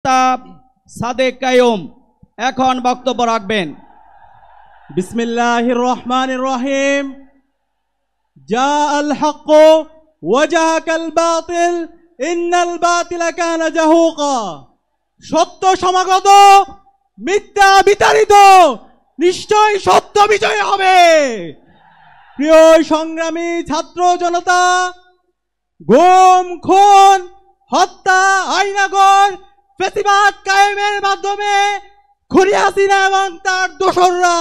সাদেক কায়ুম এখন বক্তব্য রাখবেন। বিসমিল্লাহির রহমানির রহিম। জাআল হক ওয়া জাহাকাল বাতিল ইন্নাল বাতিলা কানা জাহুকা। সত্য সমাগত, মিথ্যা বিতাড়িত, নিশ্চয় সত্য বিজয় হবে। প্রিয় সংগ্রামী ছাত্র জনতা, গুম, খুন, হত্যা, আইনাগর ফ্যাসিবাদ কায়েমের মাধ্যমে খুনি হাসিনা এবং তার দোসররা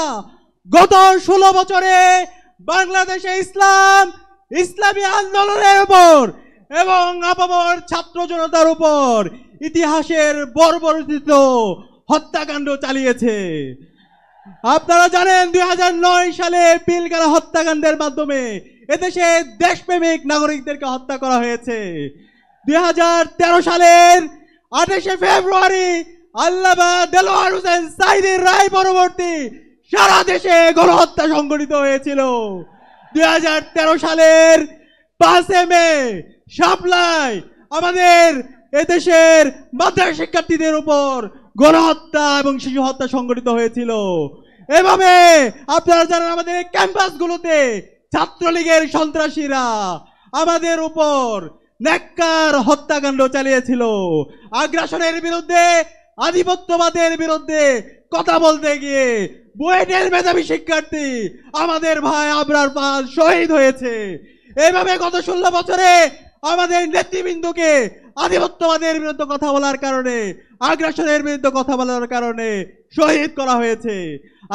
গত 16 বছরে বাংলাদেশে ইসলামী আন্দোলনের উপর এবং আপামর ছাত্র জনতার উপর ইতিহাসের বর্বরোচিত হত্যাকাণ্ড চালিয়েছে। আপনারা জানেন 2009 সালে পিলখানা হত্যাকাণ্ডের মাধ্যমে এদেশে দেশপ্রেমিক নাগরিকদেরকে হত্যা করা হয়েছে। 2013 সালের 28শে ফেব্রুয়ারি আল্লামা দেলোয়ার হোসেন সাঈদীর রায় পরবর্তী সারা দেশে গণহত্যা সংঘটিত হয়েছিল। 2013 সালের 5 মে শাপলায় আমাদের এদেশের মাদ্রাসা শিক্ষার্থীদের উপর গণহত্যা এবং শিশু হত্যা সংঘটিত হয়েছিল। এভাবে আপনারা জানেন আমাদের ক্যাম্পাসগুলোতে ছাত্রলীগের সন্ত্রাসীরা আমাদের উপর নেককার হত্যাকাণ্ড চালিয়েছিল। আগ্রাসনের বিরুদ্ধে, আধিপত্যবাদের বিরুদ্ধে কথা বলতে গিয়ে বুয়েটের মেধাবী শিক্ষার্থী আমাদের ভাই আবরার পাল শহীদ হয়েছে। এইভাবে গত 16 বছরে আমাদের নেতৃবৃন্দকে আধিপত্যবাদের বিরুদ্ধে কথা বলার কারণে, আগ্রাসনের বিরুদ্ধে কথা বলার কারণে শহীদ করা হয়েছে।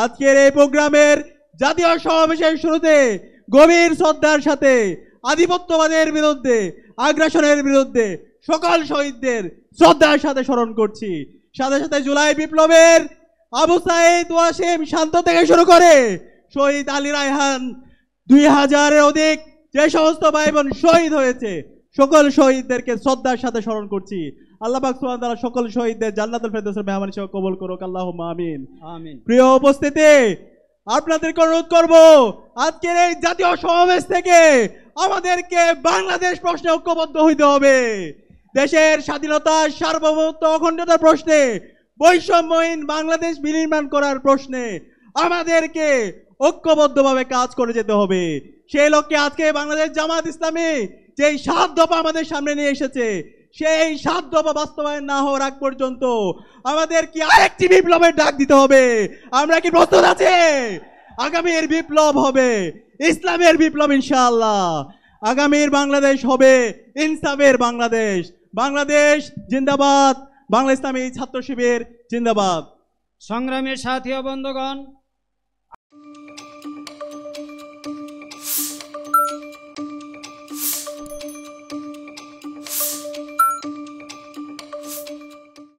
আজকের এই প্রোগ্রামের জাতীয় সমাবেশের শুরুতে গভীর শ্রদ্ধার সাথে আধিপত্যবাদের বিরুদ্ধে, আগ্রাসনের বিরুদ্ধে সকল শহীদদের শ্রদ্ধার সাথে স্মরণ করছি। সাথে সাথে জুলাই বিপ্লবের আবু সাঈদ, ওয়াসিম, শান্ত থেকে শুরু করে শহীদ আলী রায়হান 2000-এর অধিক যে সমস্ত ভাই বোন শহীদ হয়েছে সকল শহীদদেরকে শ্রদ্ধার সাথে স্মরণ করছি। আল্লাহ পাক সুবহানাহু ওয়া তাআলা সকল শহীদদের জান্নাতুল ফেরদৌসের মেহমান হিসেবে কবুল করুক। আল্লাহুম্মা আমিন। আমিন। প্রিয় উপস্থিতি, আপনাদেরকে অনুরোধ করব আজকের এই জাতীয় সমাবেশ থেকে আমাদেরকে বাংলাদেশ প্রশ্নে ঐক্যবদ্ধ হইতে হবে। দেশের স্বাধীনতা, সার্বভৌমত্ব, অখণ্ডতার প্রশ্নে, বৈষম্যহীন বাংলাদেশ বিনির্মাণ করার প্রশ্নে আমাদেরকে ঐক্যবদ্ধভাবে কাজ করে যেতে হবে। সেই লক্ষ্যে আজকে বাংলাদেশ জামাত ইসলামী যেই 7 দফা আমাদের সামনে নিয়ে এসেছে, সেই 7 দফা বাস্তবায়ন না হওয়ার আগ পর্যন্ত আমাদের কি আরেকটি বিপ্লবের ডাক দিতে হবে। আমরা কি প্রস্তুত আছি? আগামীর বিপ্লব হবে ইসলামের বিপ্লব ইনশাআল্লাহ। আগামীর বাংলাদেশ হবে ইনসাফের বাংলাদেশ। বাংলাদেশ জিন্দাবাদ। বাংলা ইসলামী ছাত্র শিবির জিন্দাবাদ। সংগ্রামী সাথী ও বন্ধুগণ,